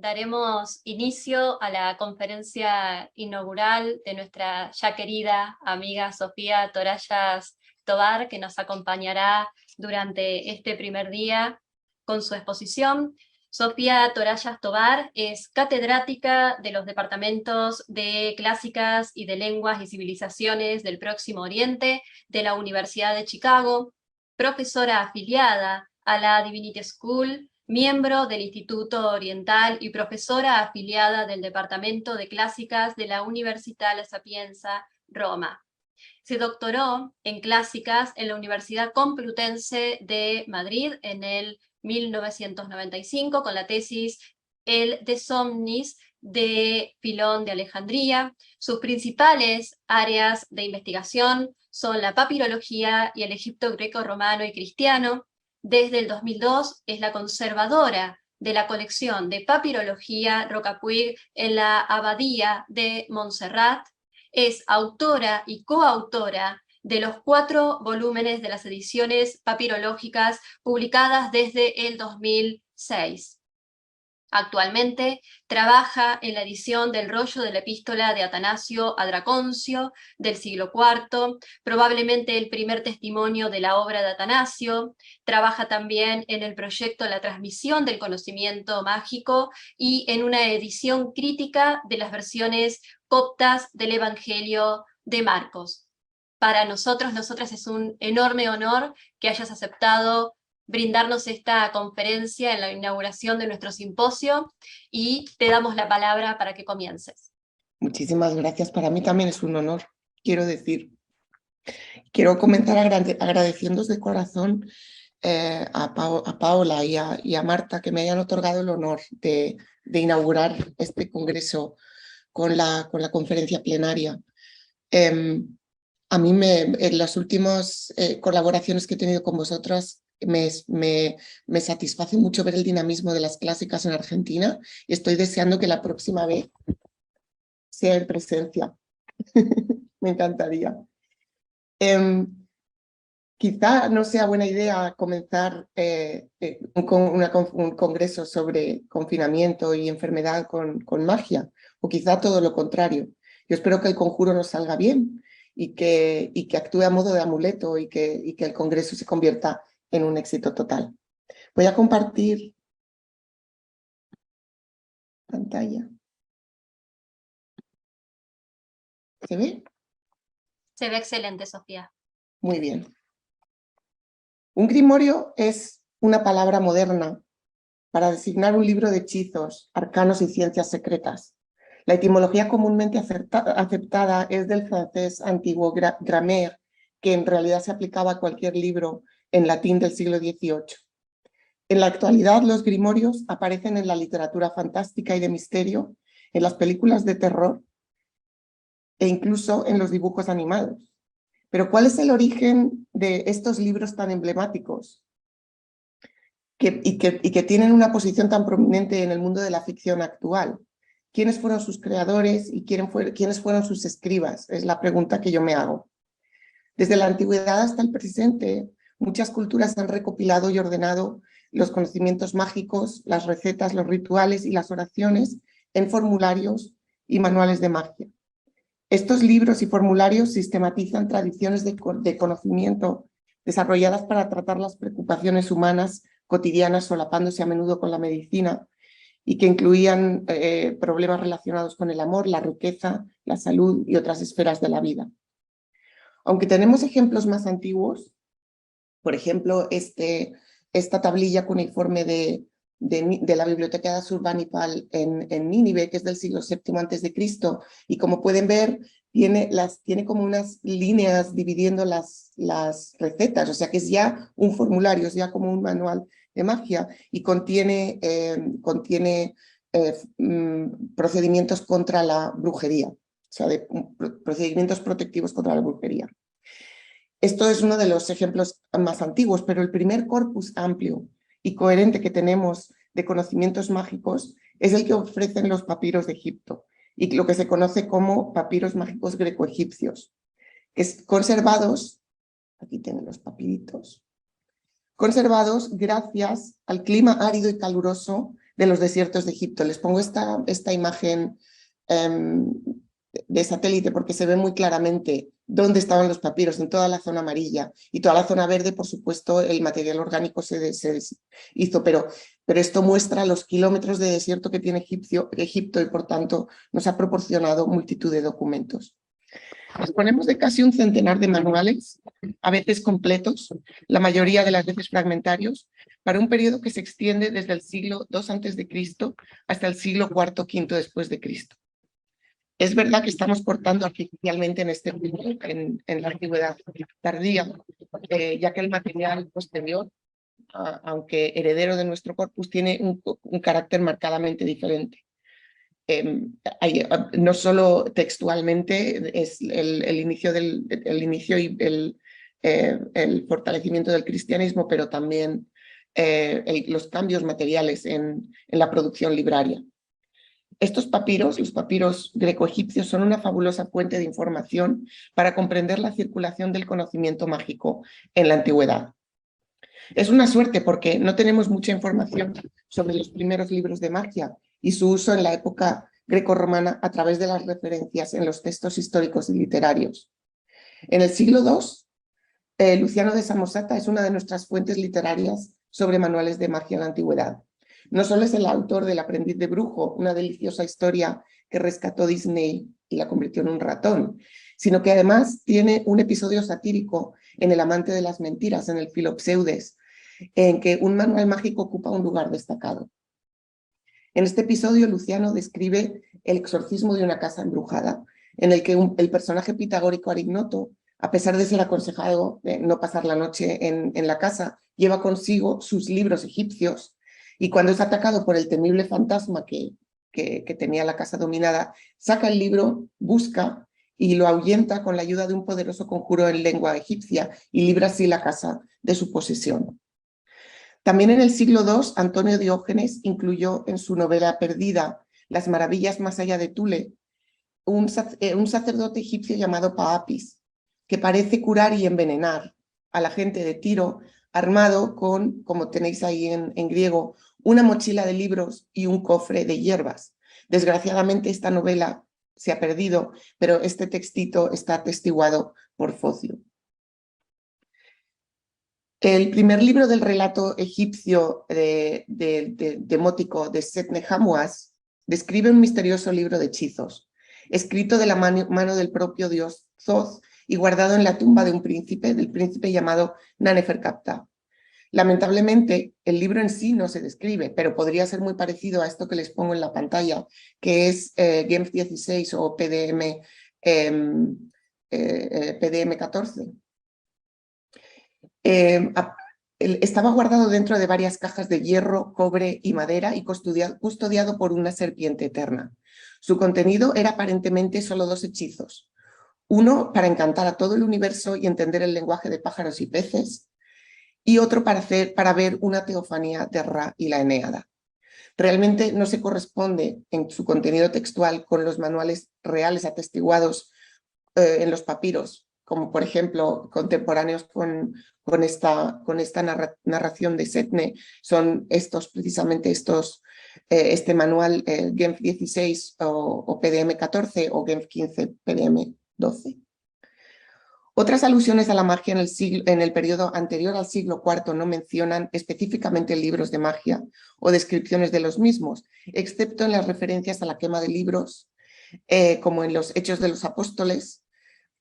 daremos inicio a la conferencia inaugural de nuestra ya querida amiga Sofía Torallas Tovar, que nos acompañará durante este primer día con su exposición. Sofía Torallas Tovar es catedrática de los departamentos de Clásicas y de Lenguas y Civilizaciones del Próximo Oriente de la Universidad de Chicago, profesora afiliada a la Divinity School, miembro del Instituto Oriental y profesora afiliada del Departamento de Clásicas de la Università La Sapienza, Roma. Se doctoró en Clásicas en la Universidad Complutense de Madrid en el 1995 con la tesis El de Somnis de Filón de Alejandría. Sus principales áreas de investigación son la papirología y el Egipto greco-romano y cristiano. Desde el 2002 es la conservadora de la colección de papirología Roca Puig en la Abadía de Montserrat. Es autora y coautora de los 4 volúmenes de las ediciones papirológicas publicadas desde el 2006. Actualmente trabaja en la edición del rollo de la epístola de Atanasio a Draconcio del siglo IV, probablemente el primer testimonio de la obra de Atanasio. Trabaja también en el proyecto La transmisión del conocimiento mágico y en una edición crítica de las versiones coptas del Evangelio de Marcos. Para nosotras es un enorme honor que hayas aceptado brindarnos esta conferencia en la inauguración de nuestro simposio y te damos la palabra para que comiences. Muchísimas gracias. Para mí también es un honor, quiero decir. Quiero comenzar agradeciendo de corazón a Paola y a Marta que me hayan otorgado el honor de inaugurar este congreso con la conferencia plenaria. A mí en las últimas colaboraciones que he tenido con vosotras me satisface mucho ver el dinamismo de las clásicas en Argentina y estoy deseando que la próxima vez sea en presencia. Me encantaría. Quizá no sea buena idea comenzar un congreso sobre confinamiento y enfermedad con magia, o quizá todo lo contrario. Yo espero que el conjuro nos salga bien y que actúe a modo de amuleto y que el congreso se convierta en un éxito total. Voy a compartir pantalla. ¿Se ve? Se ve excelente, Sofía. Muy bien. Un grimorio es una palabra moderna para designar un libro de hechizos, arcanos y ciencias secretas. La etimología comúnmente aceptada es del francés antiguo grammaire, que en realidad se aplicaba a cualquier libro en latín del siglo XVIII. En la actualidad, los grimorios aparecen en la literatura fantástica y de misterio, en las películas de terror e incluso en los dibujos animados. Pero ¿cuál es el origen de estos libros tan emblemáticos y que tienen una posición tan prominente en el mundo de la ficción actual? ¿Quiénes fueron sus creadores y quiénes fueron sus escribas? Es la pregunta que yo me hago. Desde la antigüedad hasta el presente, muchas culturas han recopilado y ordenado los conocimientos mágicos, las recetas, los rituales y las oraciones en formularios y manuales de magia. Estos libros y formularios sistematizan tradiciones de conocimiento desarrolladas para tratar las preocupaciones humanas cotidianas, solapándose a menudo con la medicina, y que incluían problemas relacionados con el amor, la riqueza, la salud y otras esferas de la vida. Aunque tenemos ejemplos más antiguos, por ejemplo, esta tablilla cuneiforme de la biblioteca de Asurbanipal en Nínive, que es del siglo VII a.C., y como pueden ver, tiene como unas líneas dividiendo las recetas, o sea que es ya un formulario, es ya como un manual de magia, y contiene procedimientos contra la brujería, o sea, procedimientos protectivos contra la brujería. Esto es uno de los ejemplos más antiguos, pero el primer corpus amplio y coherente que tenemos de conocimientos mágicos es el que ofrecen los papiros de Egipto y lo que se conoce como papiros mágicos greco-egipcios, conservados, aquí tienen los papiritos, conservados gracias al clima árido y caluroso de los desiertos de Egipto. Les pongo esta imagen de satélite porque se ve muy claramente dónde estaban los papiros, en toda la zona amarilla, y toda la zona verde, por supuesto, el material orgánico se hizo, pero esto muestra los kilómetros de desierto que tiene Egipto y por tanto nos ha proporcionado multitud de documentos. Disponemos de casi un centenar de manuales, a veces completos, la mayoría de las veces fragmentarios, para un periodo que se extiende desde el siglo II a.C. hasta el siglo IV-V después de Cristo. Es verdad que estamos cortando artificialmente en este punto, en la antigüedad tardía, ya que el material posterior, aunque heredero de nuestro corpus, tiene un carácter marcadamente diferente. No solo textualmente es el inicio y el fortalecimiento del cristianismo, pero también los cambios materiales en la producción libraria. Estos papiros, los papiros greco-egipcios, son una fabulosa fuente de información para comprender la circulación del conocimiento mágico en la antigüedad. Es una suerte porque no tenemos mucha información sobre los primeros libros de magia y su uso en la época grecorromana a través de las referencias en los textos históricos y literarios. En el siglo II, Luciano de Samosata es una de nuestras fuentes literarias sobre manuales de magia en la antigüedad. No solo es el autor del Aprendiz de Brujo, una deliciosa historia que rescató Disney y la convirtió en un ratón, sino que además tiene un episodio satírico en El amante de las mentiras, en el Filopseudes, en que un manual mágico ocupa un lugar destacado. En este episodio, Luciano describe el exorcismo de una casa embrujada, en el que el personaje pitagórico Arignoto, a pesar de ser aconsejado de no pasar la noche en la casa, lleva consigo sus libros egipcios, y cuando es atacado por el temible fantasma que tenía la casa dominada, saca el libro, busca y lo ahuyenta con la ayuda de un poderoso conjuro en lengua egipcia y libra así la casa de su posesión. También en el siglo II, Antonio Diógenes incluyó en su novela perdida, Las maravillas más allá de Tule, un sacerdote egipcio llamado Paapis, que parece curar y envenenar a la gente de Tiro, armado con, como tenéis ahí en griego, una mochila de libros y un cofre de hierbas. Desgraciadamente esta novela se ha perdido, pero este textito está atestiguado por Focio. El primer libro del relato egipcio demótico de Setne Hamuas describe un misterioso libro de hechizos, escrito de la mano del propio dios Thoth y guardado en la tumba de un príncipe, del príncipe llamado Naneferkaptah. Lamentablemente, el libro en sí no se describe, pero podría ser muy parecido a esto que les pongo en la pantalla, que es GEMF 16 o PDM 14. Estaba guardado dentro de varias cajas de hierro, cobre y madera y custodiado por una serpiente eterna. Su contenido era aparentemente solo 2 hechizos. Uno para encantar a todo el universo y entender el lenguaje de pájaros y peces, y otro para ver una teofanía de Ra y la Eneada. Realmente no se corresponde en su contenido textual con los manuales reales atestiguados en los papiros, como por ejemplo contemporáneos con esta narración de Setne, son precisamente este manual GEMF 16 o PDM 14 o GEMF 15 PDM 12. Otras alusiones a la magia en el periodo anterior al siglo IV no mencionan específicamente libros de magia o descripciones de los mismos, excepto en las referencias a la quema de libros, como en los Hechos de los Apóstoles,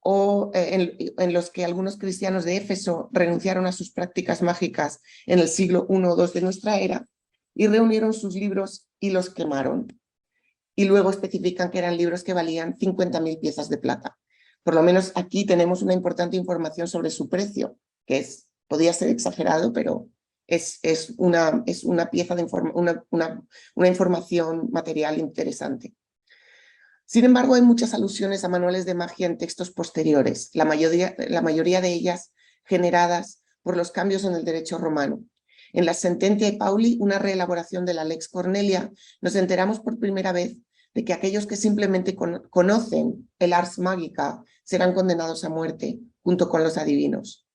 o en los que algunos cristianos de Éfeso renunciaron a sus prácticas mágicas en el siglo I o II de nuestra era y reunieron sus libros y los quemaron. Y luego especifican que eran libros que valían 50.000 piezas de plata. Por lo menos aquí tenemos una importante información sobre su precio, que podría ser exagerado, pero es una pieza de una información material interesante. Sin embargo, hay muchas alusiones a manuales de magia en textos posteriores, la mayoría de ellas generadas por los cambios en el derecho romano. En la Sententia Pauli, una reelaboración de la Lex Cornelia, nos enteramos por primera vez de que aquellos que simplemente conocen el ars magica serán condenados a muerte, junto con los adivinos.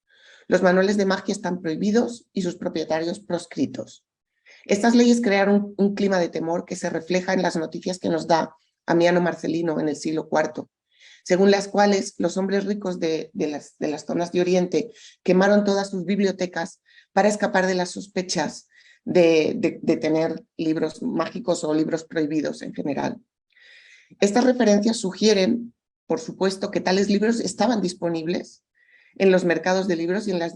Los manuales de magia están prohibidos y sus propietarios proscritos. Estas leyes crearon un clima de temor que se refleja en las noticias que nos da Amiano Marcelino en el siglo IV, según las cuales los hombres ricos de las zonas de Oriente quemaron todas sus bibliotecas para escapar de las sospechas de tener libros mágicos o libros prohibidos en general. Estas referencias sugieren, por supuesto, que tales libros estaban disponibles en los mercados de libros y en las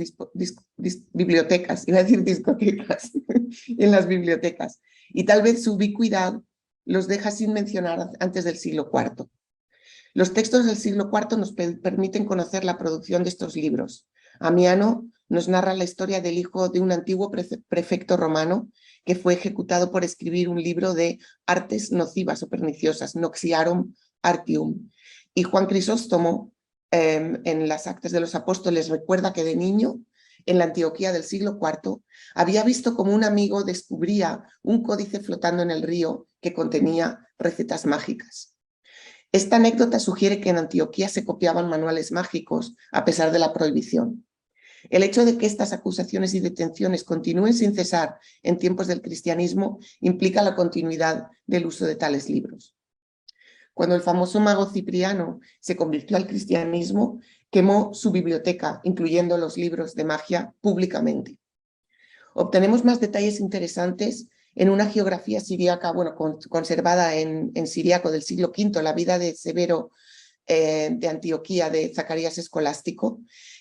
bibliotecas, iba a decir discotecas, en las bibliotecas, y tal vez su ubicuidad los deja sin mencionar antes del siglo IV. Los textos del siglo IV nos permiten conocer la producción de estos libros. Amiano nos narra la historia del hijo de un antiguo prefecto romano que fue ejecutado por escribir un libro de artes nocivas o perniciosas, Noxiarum Artium. Y Juan Crisóstomo, en las Actas de los Apóstoles, recuerda que de niño, en la Antioquía del siglo IV, había visto como un amigo descubría un códice flotando en el río que contenía recetas mágicas. Esta anécdota sugiere que en Antioquía se copiaban manuales mágicos a pesar de la prohibición. El hecho de que estas acusaciones y detenciones continúen sin cesar en tiempos del cristianismo implica la continuidad del uso de tales libros. Cuando el famoso mago Cipriano se convirtió al cristianismo, quemó su biblioteca, incluyendo los libros de magia, públicamente. Obtenemos más detalles interesantes en una geografía siríaca, conservada en siríaco del siglo V, la vida de Severo de Antioquía, de Zacarías Escolástico,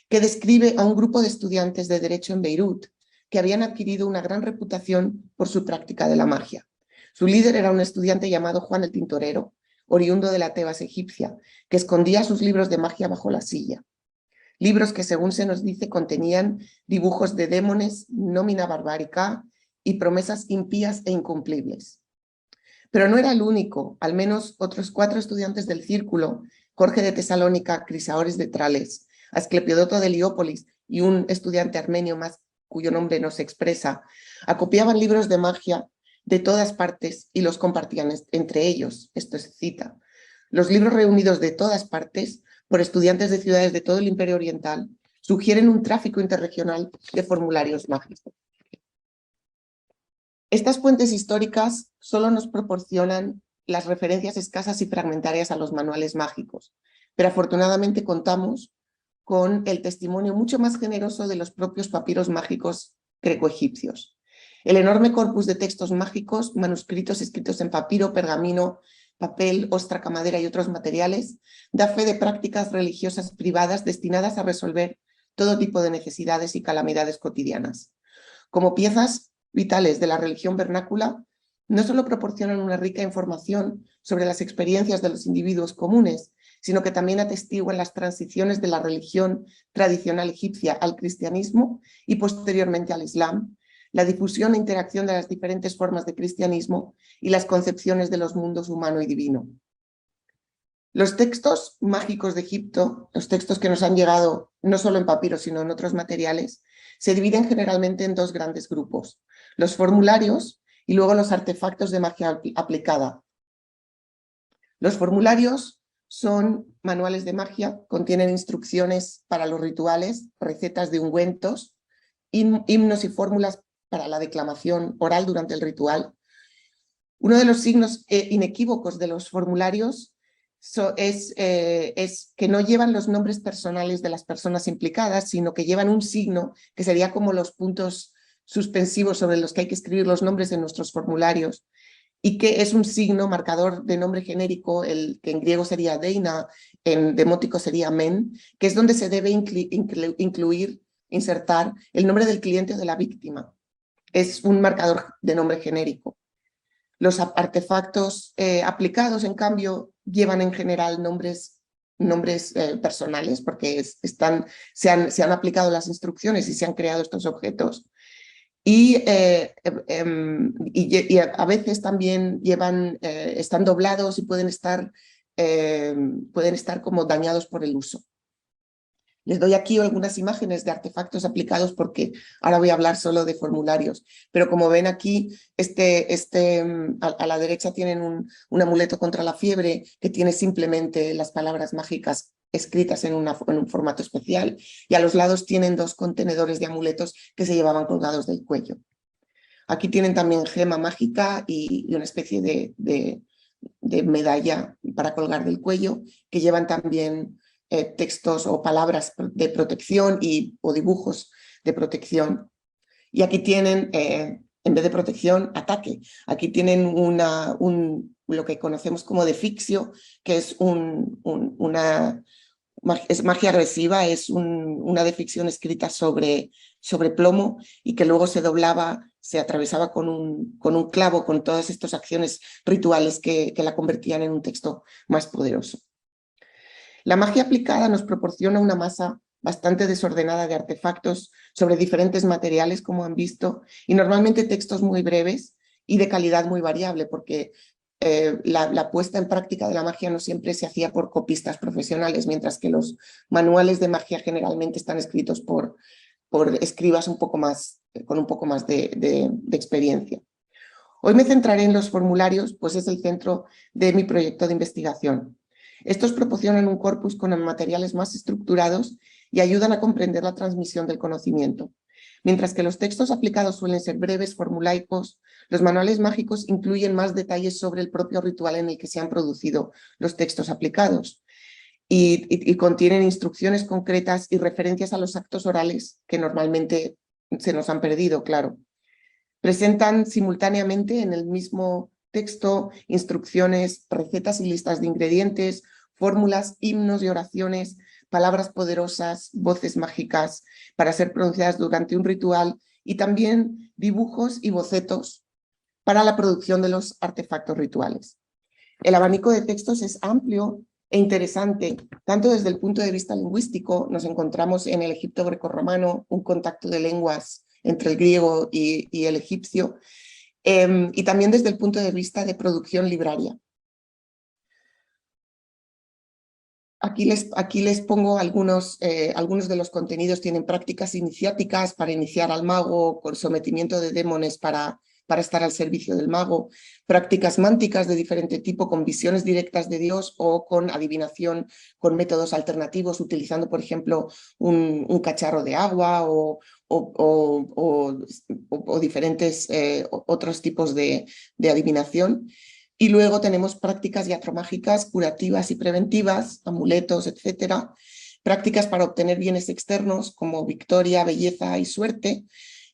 que describe a un grupo de estudiantes de Derecho en Beirut que habían adquirido una gran reputación por su práctica de la magia. Su líder era un estudiante llamado Juan el Tintorero, oriundo de la Tebas egipcia, que escondía sus libros de magia bajo la silla. Libros que, según se nos dice, contenían dibujos de démones, nómina barbárica y promesas impías e incumplibles. Pero no era el único, al menos otros 4 estudiantes del círculo, Jorge de Tesalónica, Crisaores de Trales, Asclepiodoto de Heliópolis y un estudiante armenio más cuyo nombre no se expresa, acopiaban libros de magia de todas partes y los compartían entre ellos. Esto es cita. Los libros reunidos de todas partes por estudiantes de ciudades de todo el Imperio Oriental sugieren un tráfico interregional de formularios mágicos. Estas fuentes históricas solo nos proporcionan las referencias escasas y fragmentarias a los manuales mágicos, pero afortunadamente contamos con el testimonio mucho más generoso de los propios papiros mágicos greco-egipcios. El enorme corpus de textos mágicos, manuscritos escritos en papiro, pergamino, papel, ostraca, madera y otros materiales, da fe de prácticas religiosas privadas destinadas a resolver todo tipo de necesidades y calamidades cotidianas. Como piezas vitales de la religión vernácula, no solo proporcionan una rica información sobre las experiencias de los individuos comunes, sino que también atestiguan las transiciones de la religión tradicional egipcia al cristianismo y posteriormente al islam, la difusión e interacción de las diferentes formas de cristianismo y las concepciones de los mundos humano y divino. Los textos mágicos de Egipto, los textos que nos han llegado no solo en papiro, sino en otros materiales, se dividen generalmente en 2 grandes grupos: los formularios y luego los artefactos de magia aplicada. Los formularios son manuales de magia, contienen instrucciones para los rituales, recetas de ungüentos, himnos y fórmulas para la declamación oral durante el ritual. Uno de los signos inequívocos de los formularios es que no llevan los nombres personales de las personas implicadas, sino que llevan un signo que sería como los puntos suspensivos sobre los que hay que escribir los nombres de nuestros formularios, y que es un signo marcador de nombre genérico, el que en griego sería deina, en demótico sería men, que es donde se debe insertar el nombre del cliente o de la víctima. Es un marcador de nombre genérico. Los artefactos aplicados, en cambio, llevan en general nombres personales, porque se han aplicado las instrucciones y se han creado estos objetos. Y a veces también están doblados y pueden estar como dañados por el uso. Les doy aquí algunas imágenes de artefactos aplicados porque ahora voy a hablar solo de formularios. Pero como ven aquí, a la derecha tienen un amuleto contra la fiebre que tiene simplemente las palabras mágicas escritas en un formato especial, y a los lados tienen 2 contenedores de amuletos que se llevaban colgados del cuello. Aquí tienen también gema mágica y una especie de medalla para colgar del cuello, que llevan también textos o palabras de protección o dibujos de protección. Y aquí tienen, en vez de protección, ataque. Aquí tienen lo que conocemos como defixio, que es es magia agresiva, es una defixción escrita sobre plomo y que luego se doblaba, se atravesaba con un clavo, con todas estas acciones rituales que la convertían en un texto más poderoso. La magia aplicada nos proporciona una masa bastante desordenada de artefactos sobre diferentes materiales, como han visto, y normalmente textos muy breves y de calidad muy variable, porque la puesta en práctica de la magia no siempre se hacía por copistas profesionales, mientras que los manuales de magia generalmente están escritos por escribas con un poco más de experiencia. Hoy me centraré en los formularios, pues es el centro de mi proyecto de investigación. Estos proporcionan un corpus con materiales más estructurados y ayudan a comprender la transmisión del conocimiento. Mientras que los textos aplicados suelen ser breves, formulaicos, los manuales mágicos incluyen más detalles sobre el propio ritual en el que se han producido los textos aplicados y contienen instrucciones concretas y referencias a los actos orales que normalmente se nos han perdido, claro. Presentan simultáneamente en el mismo texto instrucciones, recetas y listas de ingredientes, fórmulas, himnos y oraciones, palabras poderosas, voces mágicas para ser pronunciadas durante un ritual y también dibujos y bocetos para la producción de los artefactos rituales. El abanico de textos es amplio e interesante, tanto desde el punto de vista lingüístico. Nos encontramos en el Egipto grecorromano un contacto de lenguas entre el griego y el egipcio, y también desde el punto de vista de producción libraria. Aquí les pongo algunos de los contenidos. Tienen prácticas iniciáticas para iniciar al mago, con sometimiento de demones para estar al servicio del mago, prácticas mánticas de diferente tipo con visiones directas de Dios o con adivinación con métodos alternativos, utilizando, por ejemplo, un cacharro de agua o diferentes otros tipos de adivinación. Y luego tenemos prácticas iatromágicas, curativas y preventivas, amuletos, etcétera. Prácticas para obtener bienes externos como victoria, belleza y suerte.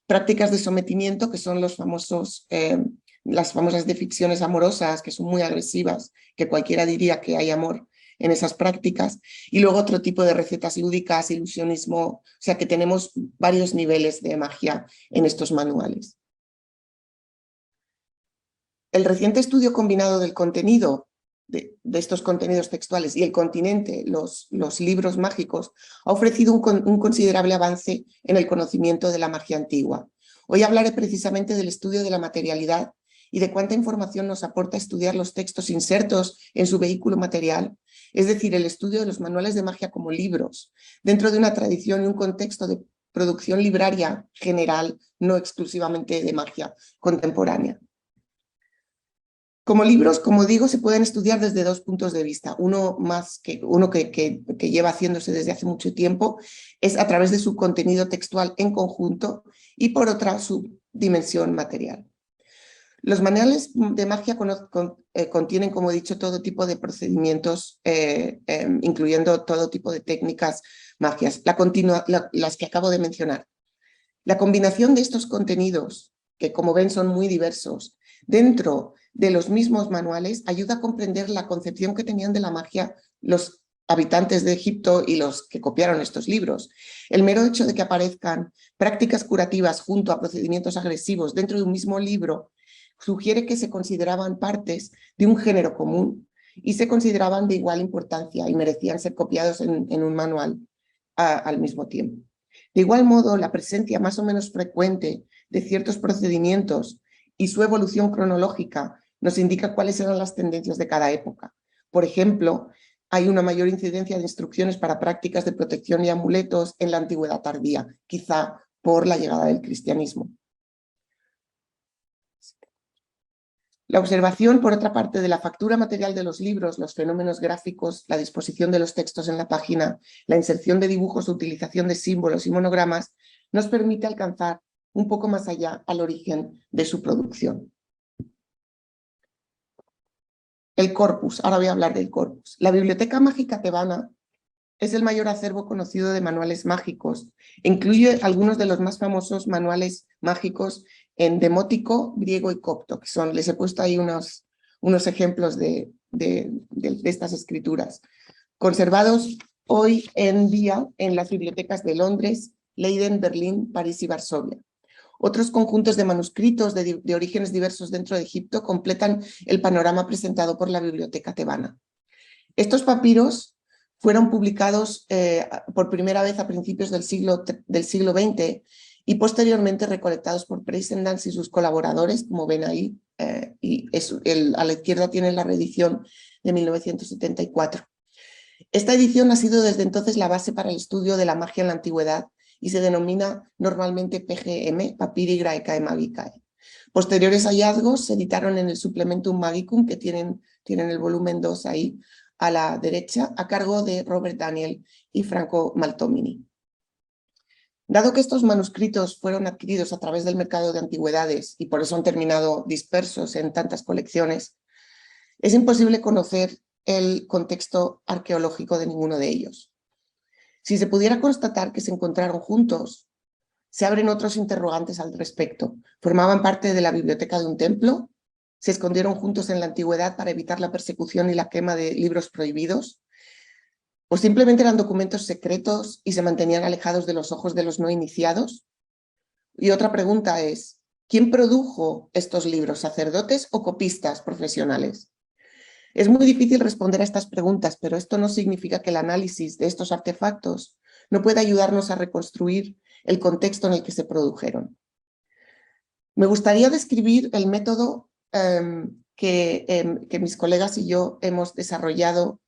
Prácticas de sometimiento, que son las famosas deficciones amorosas, que son muy agresivas, que cualquiera diría que hay amor en esas prácticas. Y luego otro tipo de recetas lúdicas, ilusionismo, o sea que tenemos varios niveles de magia en estos manuales. El reciente estudio combinado del contenido, de estos contenidos textuales y el continente, los libros mágicos, ha ofrecido un considerable avance en el conocimiento de la magia antigua. Hoy hablaré precisamente del estudio de la materialidad y de cuánta información nos aporta estudiar los textos insertos en su vehículo material, es decir, el estudio de los manuales de magia como libros, dentro de una tradición y un contexto de producción libraria general, no exclusivamente de magia contemporánea. Como libros, como digo, se pueden estudiar desde dos puntos de vista. Uno que lleva haciéndose desde hace mucho tiempo es a través de su contenido textual en conjunto y por otra su dimensión material. Los manuales de magia contienen, como he dicho, todo tipo de procedimientos, incluyendo todo tipo de técnicas magias, las que acabo de mencionar. La combinación de estos contenidos, que como ven son muy diversos, dentro de los mismos manuales, ayuda a comprender la concepción que tenían de la magia los habitantes de Egipto y los que copiaron estos libros. El mero hecho de que aparezcan prácticas curativas junto a procedimientos agresivos dentro de un mismo libro sugiere que se consideraban partes de un género común y se consideraban de igual importancia y merecían ser copiados en un manual al mismo tiempo. De igual modo, la presencia más o menos frecuente de ciertos procedimientos y su evolución cronológica nos indica cuáles eran las tendencias de cada época. Por ejemplo, hay una mayor incidencia de instrucciones para prácticas de protección y amuletos en la antigüedad tardía, quizá por la llegada del cristianismo. La observación, por otra parte, de la factura material de los libros, los fenómenos gráficos, la disposición de los textos en la página, la inserción de dibujos, utilización de símbolos y monogramas, nos permite alcanzar un poco más allá al origen de su producción. El corpus, ahora voy a hablar del corpus. La Biblioteca Mágica Tebana es el mayor acervo conocido de manuales mágicos. Incluye algunos de los más famosos manuales mágicos en demótico, griego y copto, que son, les he puesto ahí unos ejemplos de estas escrituras, conservados hoy en día en las bibliotecas de Londres, Leiden, Berlín, París y Varsovia. Otros conjuntos de manuscritos de orígenes diversos dentro de Egipto completan el panorama presentado por la Biblioteca Tebana. Estos papiros fueron publicados por primera vez a principios del siglo XX y posteriormente recolectados por Preissendans y sus colaboradores, como ven ahí, a la izquierda tienen la reedición de 1974. Esta edición ha sido desde entonces la base para el estudio de la magia en la antigüedad y se denomina normalmente PGM, Papyri Graecae Magicae. Posteriores hallazgos se editaron en el Supplementum Magicum, que tienen el volumen 2 ahí a la derecha, a cargo de Robert Daniel y Franco Maltomini. Dado que estos manuscritos fueron adquiridos a través del mercado de antigüedades y por eso han terminado dispersos en tantas colecciones, es imposible conocer el contexto arqueológico de ninguno de ellos. Si se pudiera constatar que se encontraron juntos, se abren otros interrogantes al respecto. ¿Formaban parte de la biblioteca de un templo? ¿Se escondieron juntos en la antigüedad para evitar la persecución y la quema de libros prohibidos? ¿O simplemente eran documentos secretos y se mantenían alejados de los ojos de los no iniciados? Y otra pregunta es, ¿quién produjo estos libros, sacerdotes o copistas profesionales? Es muy difícil responder a estas preguntas, pero esto no significa que el análisis de estos artefactos no pueda ayudarnos a reconstruir el contexto en el que se produjeron. Me gustaría describir el método que mis colegas y yo hemos desarrollado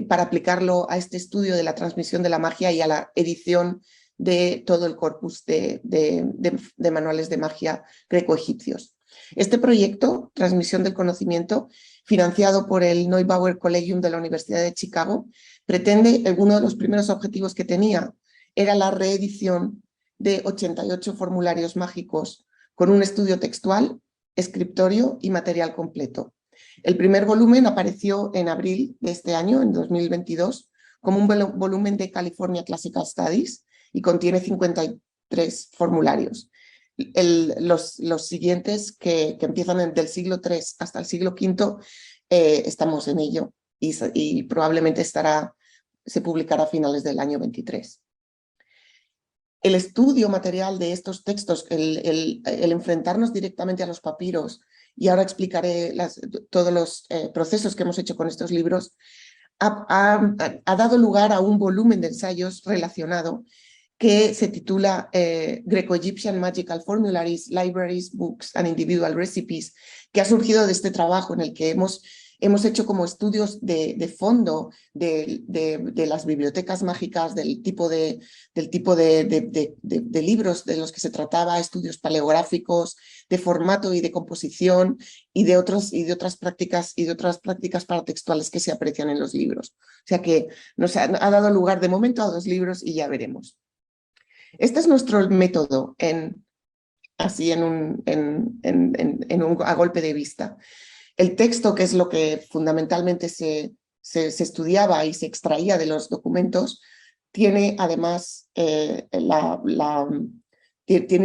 para aplicarlo a este estudio de la transmisión de la magia y a la edición de todo el corpus de manuales de magia greco-egipcios. Este proyecto, Transmisión del Conocimiento, financiado por el Neubauer Collegium de la Universidad de Chicago, pretende, uno de los primeros objetivos que tenía era la reedición de 88 formularios mágicos con un estudio textual, escriptorio y material completo. El primer volumen apareció en abril de este año, en 2022, como un volumen de California Classical Studies y contiene 53 formularios. Los siguientes, que empiezan del siglo III hasta el siglo V, estamos en ello y probablemente se publicará a finales del año 23. El estudio material de estos textos, el enfrentarnos directamente a los papiros, y ahora explicaré todos los procesos que hemos hecho con estos libros, ha dado lugar a un volumen de ensayos relacionado que se titula Greco-Egyptian Magical Formularies, Libraries, Books and Individual Recipes, que ha surgido de este trabajo en el que hemos hecho como estudios de fondo de las bibliotecas mágicas, del tipo de libros de los que se trataba, estudios paleográficos, de formato y de composición y de otras prácticas paratextuales que se aprecian en los libros. O sea que nos ha dado lugar de momento a 2 libros y ya veremos. Este es nuestro método a golpe de vista. El texto, que es lo que fundamentalmente se estudiaba y se extraía de los documentos, tiene además tiene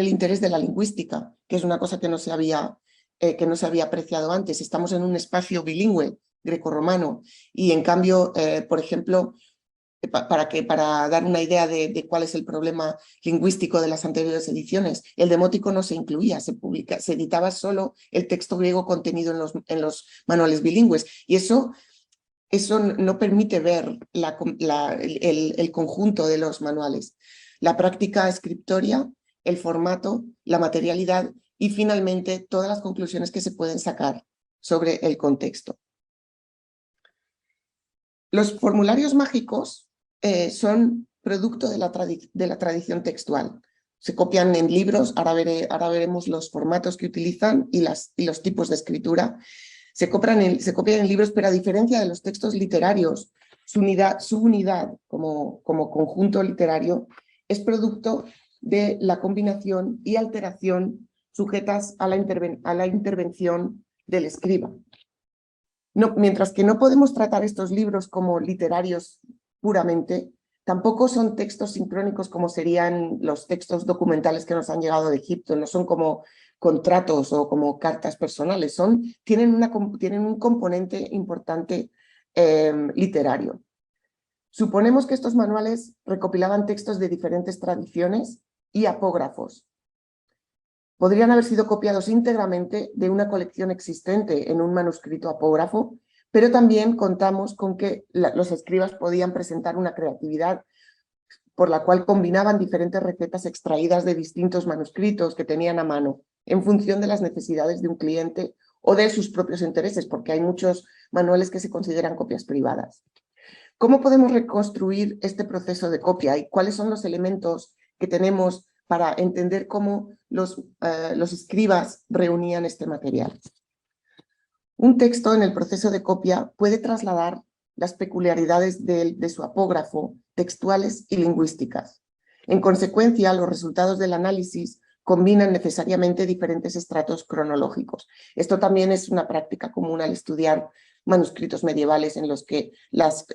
el interés de la lingüística, que es una cosa que no se había apreciado antes. Estamos en un espacio bilingüe grecorromano y en cambio, por ejemplo, para dar una idea de cuál es el problema lingüístico de las anteriores ediciones, el demótico no se incluía, se editaba solo el texto griego contenido en los manuales bilingües, y eso no permite ver el conjunto de los manuales, la práctica escriptoria, el formato, la materialidad y finalmente todas las conclusiones que se pueden sacar sobre el contexto. Los formularios mágicos son producto de la tradición textual. Se copian en libros, ahora veremos los formatos que utilizan y los tipos de escritura. Se copian en libros, pero a diferencia de los textos literarios, su unidad como conjunto literario es producto de la combinación y alteración sujetas a la intervención del escriba. Mientras que no podemos tratar estos libros como literarios puramente, tampoco son textos sincrónicos como serían los textos documentales que nos han llegado de Egipto, no son como contratos o como cartas personales, tienen un componente importante literario. Suponemos que estos manuales recopilaban textos de diferentes tradiciones y apógrafos. Podrían haber sido copiados íntegramente de una colección existente en un manuscrito apógrafo, pero también contamos con que los escribas podían presentar una creatividad por la cual combinaban diferentes recetas extraídas de distintos manuscritos que tenían a mano, en función de las necesidades de un cliente o de sus propios intereses, porque hay muchos manuales que se consideran copias privadas. ¿Cómo podemos reconstruir este proceso de copia y cuáles son los elementos que tenemos para entender cómo los escribas reunían este material? Un texto en el proceso de copia puede trasladar las peculiaridades de su apógrafo textuales y lingüísticas. En consecuencia, los resultados del análisis combinan necesariamente diferentes estratos cronológicos. Esto también es una práctica común al estudiar manuscritos medievales en los que las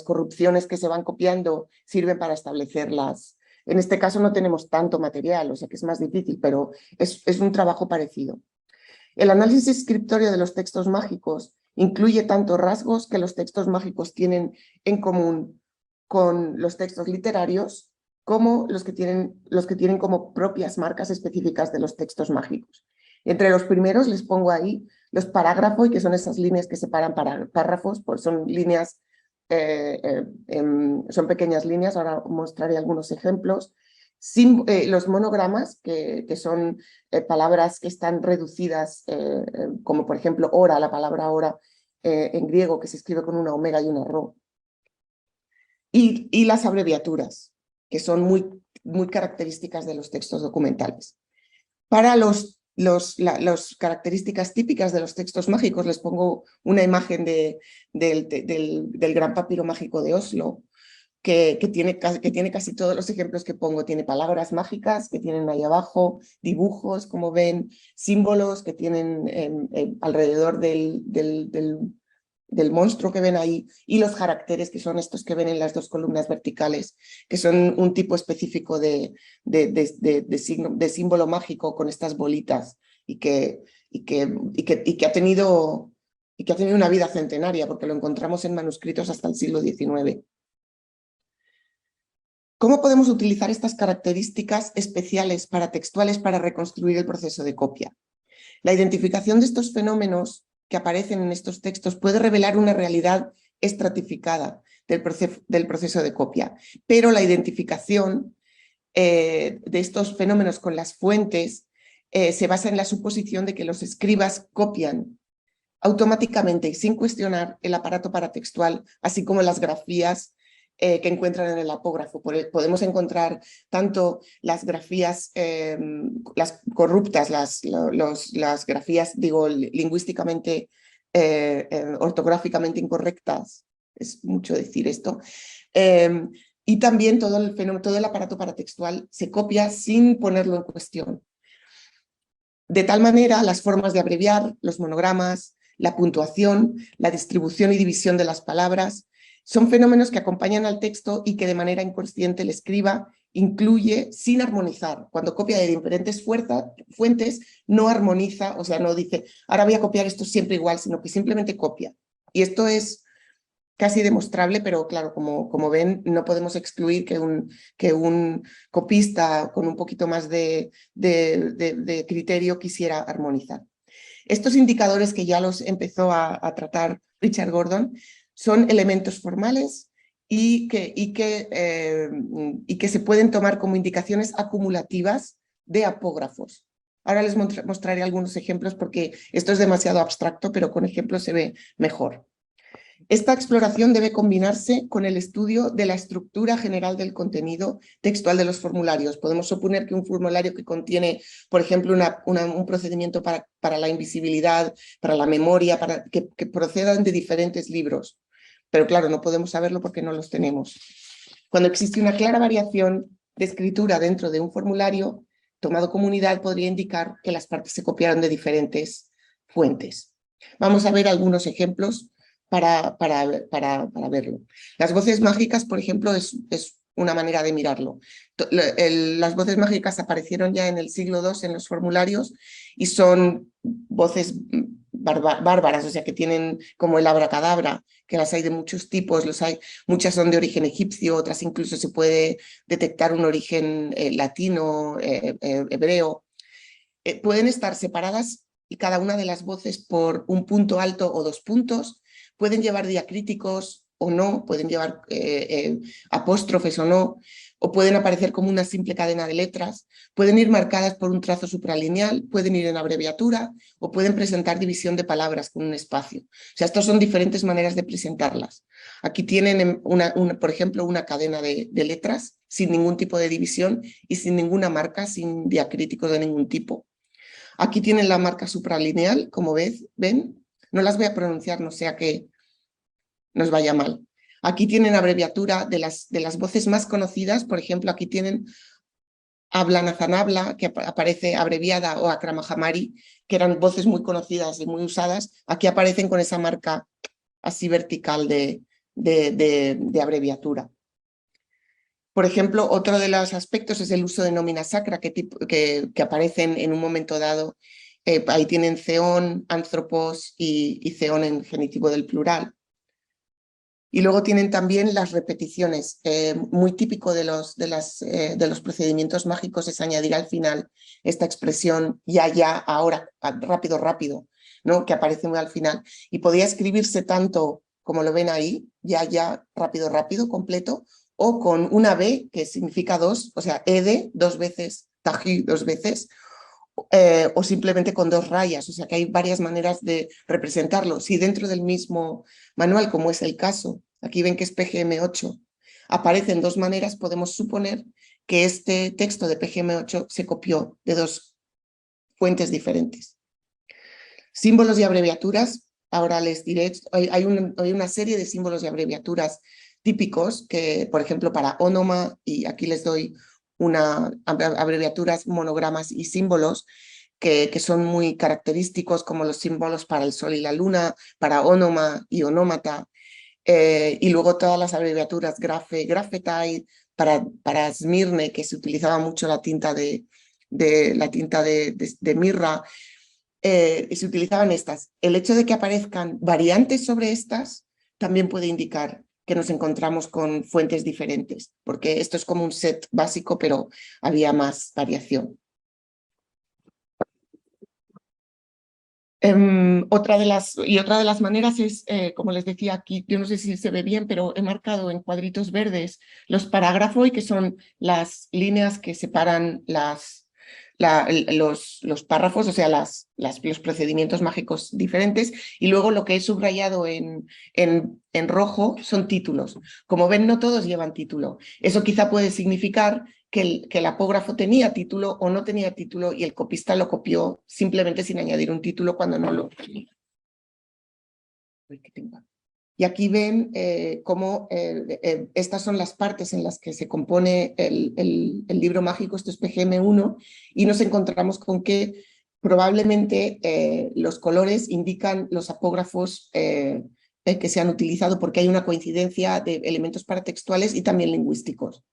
corrupciones que se van copiando sirven para establecerlas. En este caso no tenemos tanto material, o sea que es más difícil, pero es un trabajo parecido. El análisis escriptorio de los textos mágicos incluye tanto rasgos que los textos mágicos tienen en común con los textos literarios, como los que tienen como propias marcas específicas de los textos mágicos. Entre los primeros les pongo ahí los parágrafos, que son esas líneas que separan párrafos, pues son líneas, son pequeñas líneas, ahora mostraré algunos ejemplos. Los monogramas, que son palabras que están reducidas, como por ejemplo hora, la palabra hora en griego, que se escribe con una omega y una rho. Y las abreviaturas, que son muy características de los textos documentales. Para las características típicas de los textos mágicos les pongo una imagen del gran papiro mágico de Oslo, que tiene casi todos los ejemplos que pongo. Tiene palabras mágicas que tienen ahí abajo, dibujos, como ven, símbolos que tienen alrededor del monstruo que ven ahí, y los caracteres, que son estos que ven en las dos columnas verticales, que son un tipo específico de símbolo mágico con estas bolitas y que ha tenido una vida centenaria, porque lo encontramos en manuscritos hasta el siglo XIX. ¿Cómo podemos utilizar estas características especiales paratextuales para reconstruir el proceso de copia? La identificación de estos fenómenos que aparecen en estos textos puede revelar una realidad estratificada del proceso de copia, pero la identificación de estos fenómenos con las fuentes se basa en la suposición de que los escribas copian automáticamente y sin cuestionar el aparato paratextual, así como las grafías que encuentran en el apógrafo. Podemos encontrar tanto las grafías, las corruptas, las grafías, digo, lingüísticamente, ortográficamente incorrectas, es mucho decir esto, y también todo el aparato paratextual se copia sin ponerlo en cuestión. De tal manera, las formas de abreviar, los monogramas, la puntuación, la distribución y división de las palabras, son fenómenos que acompañan al texto y que de manera inconsciente el escriba incluye sin armonizar. Cuando copia de diferentes fuentes, no armoniza, o sea, no dice, ahora voy a copiar esto siempre igual, sino que simplemente copia. Y esto es casi demostrable, pero claro, como ven, no podemos excluir que un copista con un poquito más de criterio quisiera armonizar. Estos indicadores, que ya los empezó a tratar Richard Gordon, son elementos formales y que se pueden tomar como indicaciones acumulativas de apógrafos. Ahora les mostraré algunos ejemplos porque esto es demasiado abstracto, pero con ejemplos se ve mejor. Esta exploración debe combinarse con el estudio de la estructura general del contenido textual de los formularios. Podemos suponer que un formulario que contiene, por ejemplo, un procedimiento para la invisibilidad, para la memoria, que procedan de diferentes libros. Pero claro, no podemos saberlo porque no los tenemos. Cuando existe una clara variación de escritura dentro de un formulario tomado como unidad podría indicar que las partes se copiaron de diferentes fuentes. Vamos a ver algunos ejemplos para verlo. Las voces mágicas, por ejemplo, es una manera de mirarlo. Las voces mágicas aparecieron ya en el siglo II en los formularios y son voces bárbaras, o sea, que tienen como el abracadabra, que las hay de muchos tipos, muchas son de origen egipcio, otras incluso se puede detectar un origen latino, hebreo. Pueden estar separadas y cada una de las voces por un punto alto o 2 puntos, pueden llevar diacríticos o no, pueden llevar apóstrofes o pueden aparecer como una simple cadena de letras, pueden ir marcadas por un trazo supralineal, pueden ir en abreviatura o pueden presentar división de palabras con un espacio. O sea, estas son diferentes maneras de presentarlas. Aquí tienen, por ejemplo, una cadena de letras sin ningún tipo de división y sin ninguna marca, sin diacríticos de ningún tipo. Aquí tienen la marca supralineal, como ven, no las voy a pronunciar, no sea que nos vaya mal. Aquí tienen abreviatura de las voces más conocidas, por ejemplo, aquí tienen Habla, que aparece abreviada, o Akramahamari, que eran voces muy conocidas y muy usadas, aquí aparecen con esa marca así vertical de abreviatura. Por ejemplo, otro de los aspectos es el uso de nómina sacra que aparecen en un momento dado. Ahí tienen ceón, anthropos y ceón en genitivo del plural. Y luego tienen también las repeticiones. Muy típico de los procedimientos mágicos es añadir al final esta expresión ya, ahora, rápido, rápido, ¿no? Que aparece muy al final. Y podía escribirse tanto como lo ven ahí, ya, rápido, rápido, completo, o con una B, que significa 2, o sea, ede 2 veces, tají 2 veces, o simplemente con 2 rayas, o sea que hay varias maneras de representarlo. Si dentro del mismo manual, como es el caso, aquí ven que es PGM8, aparecen 2 maneras, podemos suponer que este texto de PGM8 se copió de 2 fuentes diferentes. Símbolos y abreviaturas, ahora les diré, hay una serie de símbolos y abreviaturas típicos que, por ejemplo, para ónoma, y aquí les doy abreviaturas, monogramas y símbolos que son muy característicos, como los símbolos para el sol y la luna, para ónoma y onómata, y luego todas las abreviaturas graphetite, para Smirne, que se utilizaba mucho la tinta de mirra, y se utilizaban estas. El hecho de que aparezcan variantes sobre estas también puede indicar que nos encontramos con fuentes diferentes, porque esto es como un set básico, pero había más variación. Otra de las maneras es, como les decía aquí, yo no sé si se ve bien, pero he marcado en cuadritos verdes los parágrafos, que son las líneas que separan los párrafos, o sea, los procedimientos mágicos diferentes, y luego lo que he subrayado en rojo son títulos. Como ven, no todos llevan título. Eso quizá puede significar que el apógrafo tenía título o no tenía título y el copista lo copió simplemente sin añadir un título cuando no lo tenía. Y aquí ven cómo estas son las partes en las que se compone el libro mágico, esto es PGM1, y nos encontramos con que probablemente los colores indican los apógrafos que se han utilizado, porque hay una coincidencia de elementos paratextuales y también lingüísticos.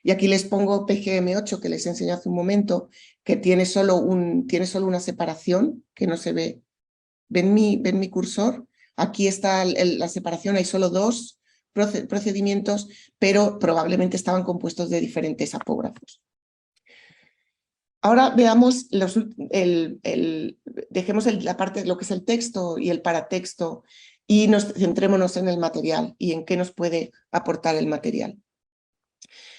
Y aquí les pongo PGM8, que les enseñé hace un momento, que tiene solo una separación, que no se ve. ¿Ven mi cursor? Aquí está la separación, hay solo 2 procedimientos, pero probablemente estaban compuestos de diferentes apógrafos. Ahora veamos, dejemos la parte de lo que es el texto y el paratexto y centrémonos en el material y en qué nos puede aportar el material.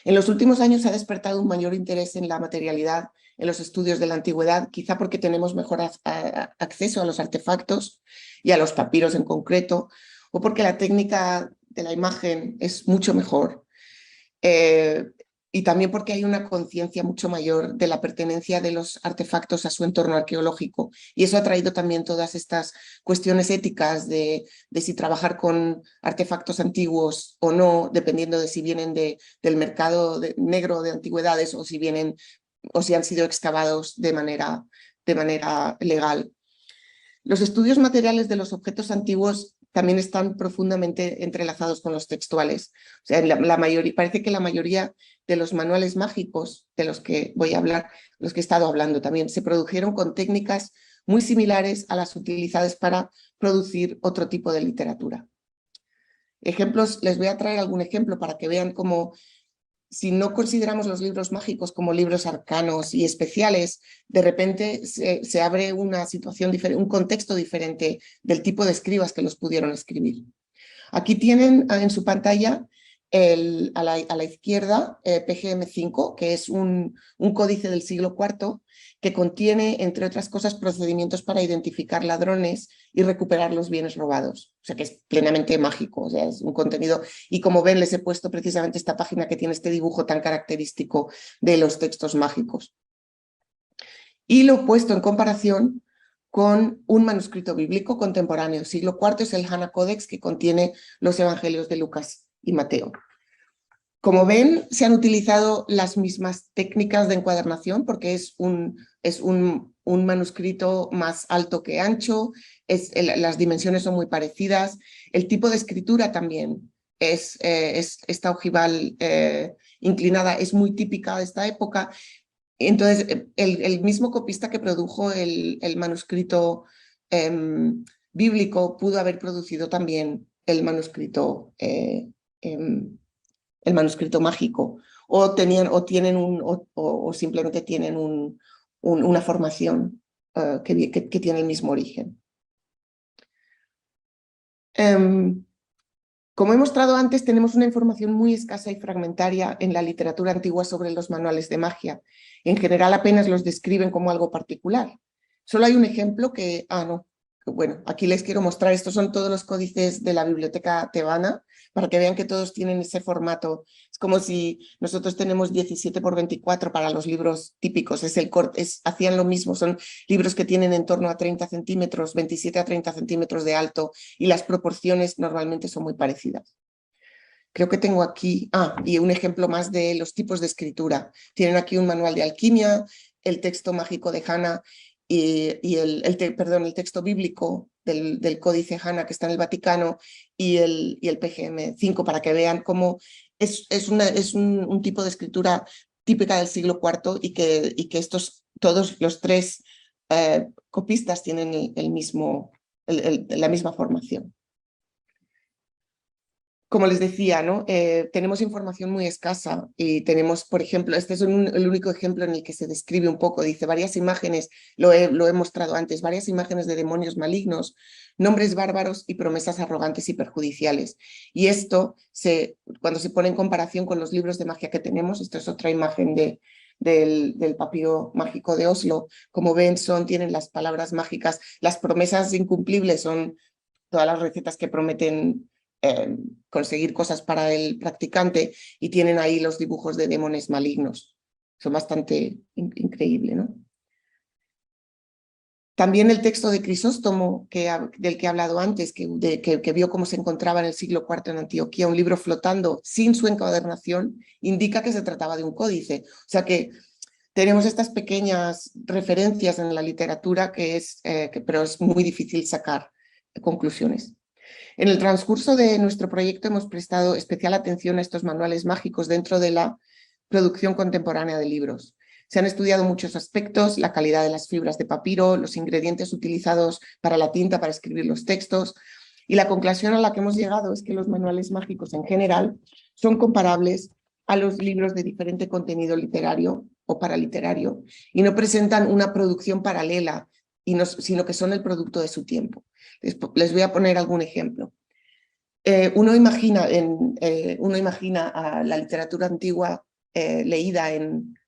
En los últimos años se ha despertado un mayor interés en la materialidad en los estudios de la antigüedad, quizá porque tenemos mejor acceso a los artefactos y a los papiros en concreto, o porque la técnica de la imagen es mucho mejor. y también porque hay una conciencia mucho mayor de la pertenencia de los artefactos a su entorno arqueológico. Y eso ha traído también todas estas cuestiones éticas de si trabajar con artefactos antiguos o no, dependiendo de si vienen del mercado negro de antigüedades o si vienen o si han sido excavados de manera legal. Los estudios materiales de los objetos antiguos también están profundamente entrelazados con los textuales. O sea, parece que la mayoría de los manuales mágicos de los que voy a hablar, los que he estado hablando también, se produjeron con técnicas muy similares a las utilizadas para producir otro tipo de literatura. Ejemplos, les voy a traer algún ejemplo para que vean cómo, si no consideramos los libros mágicos como libros arcanos y especiales, de repente se abre una situación diferente, un contexto diferente del tipo de escribas que los pudieron escribir. Aquí tienen en su pantalla a la izquierda PGM5, que es un códice del siglo IV que contiene, entre otras cosas, procedimientos para identificar ladrones y recuperar los bienes robados. O sea que es plenamente mágico, o sea, es un contenido. Y como ven, les he puesto precisamente esta página que tiene este dibujo tan característico de los textos mágicos. Y lo he puesto en comparación con un manuscrito bíblico contemporáneo. Siglo IV es el Hana Codex, que contiene los evangelios de Lucas y Mateo. Como ven, se han utilizado las mismas técnicas de encuadernación porque es un manuscrito más alto que ancho, las dimensiones son muy parecidas, el tipo de escritura también esta ojival inclinada es muy típica de esta época. Entonces, el mismo copista que produjo el manuscrito bíblico pudo haber producido también el manuscrito mágico, o simplemente tienen una formación que tiene el mismo origen. Como he mostrado antes, tenemos una información muy escasa y fragmentaria en la literatura antigua sobre los manuales de magia. En general apenas los describen como algo particular. Solo hay un ejemplo que, bueno, aquí les quiero mostrar, estos son todos los códices de la biblioteca tebana, para que vean que todos tienen ese formato. Es como si nosotros tenemos 17 por 24 para los libros típicos, hacían lo mismo, son libros que tienen en torno a 30 centímetros, 27 a 30 centímetros de alto, y las proporciones normalmente son muy parecidas. Creo que tengo aquí, y un ejemplo más de los tipos de escritura. Tienen aquí un manual de alquimia, el texto mágico de Hana y el texto bíblico del códice Hana que está en el Vaticano y el PGM5 para que vean cómo es un tipo de escritura típica del siglo IV y que todos los tres copistas tienen la misma formación. Como les decía, ¿no? Tenemos información muy escasa y tenemos, por ejemplo, este es el único ejemplo en el que se describe un poco, dice varias imágenes, lo he mostrado antes, varias imágenes de demonios malignos, nombres bárbaros y promesas arrogantes y perjudiciales. Y esto, cuando se pone en comparación con los libros de magia que tenemos, esto es otra imagen del papiro mágico de Oslo, como ven, tienen las palabras mágicas, las promesas incumplibles son todas las recetas que prometen conseguir cosas para el practicante y tienen ahí los dibujos de demonios malignos. Son bastante increíbles, ¿no? También el texto de Crisóstomo, del que he hablado antes, que vio cómo se encontraba en el siglo IV en Antioquía, un libro flotando sin su encuadernación, indica que se trataba de un códice. O sea que tenemos estas pequeñas referencias en la literatura pero es muy difícil sacar conclusiones. En el transcurso de nuestro proyecto hemos prestado especial atención a estos manuales mágicos dentro de la producción contemporánea de libros. Se han estudiado muchos aspectos, la calidad de las fibras de papiro, los ingredientes utilizados para la tinta para escribir los textos, y la conclusión a la que hemos llegado es que los manuales mágicos en general son comparables a los libros de diferente contenido literario o paraliterario y no presentan una producción paralela, sino que son el producto de su tiempo. Les voy a poner algún ejemplo. Uno imagina a la literatura antigua leída